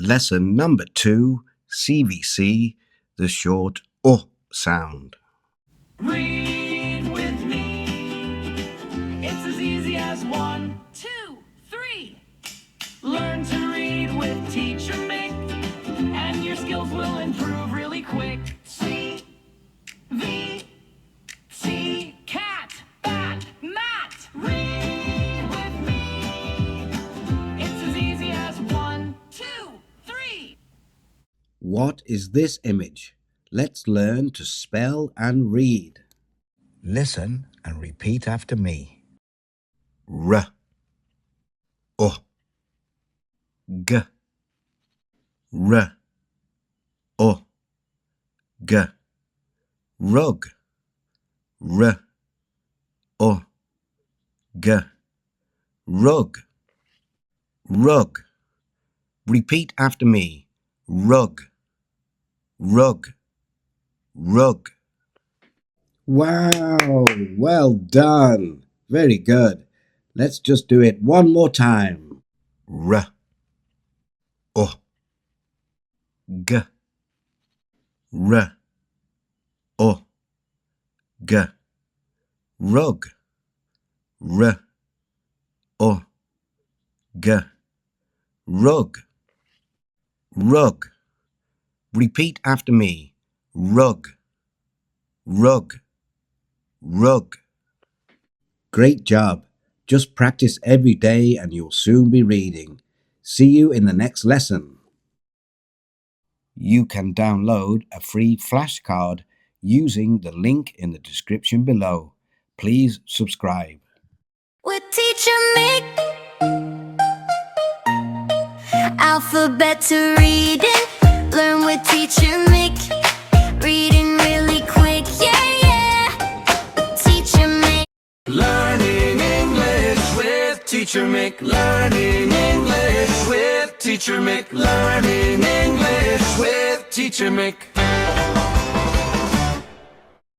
Lesson number 2, CVC, the short O sound. Read with me. It's as easy as 1, 2, 3. Learn to read with Teacher Mick, and your skills will improve really quick. C, V, C, cat, bat, mat. Read with me. It's as easy as 1, 2, 3. What is this image? Let's learn to spell and read. Listen and repeat after me. R, O, G, R, O, G, rug, R, O, G, rug, rug. Repeat after me. Rug, rug, rug. Wow, well done. Very good. Let's just do it one more time. R, O, G, R, O, G, rug, R, O, G, rug, rug. Repeat after me. Rug, rug, rug. Great job. Just practice every day and you'll soon be reading. See you in the next lesson. You can download a free flashcard using the link in the description below. Please subscribe. With Teacher Mick, alphabet to reading. Learn with Teacher Mick, reading really quick, yeah, yeah. Teacher Mick. Learning English with Teacher Mick. Learning English with Teacher Mick. Learning English with Teacher Mick.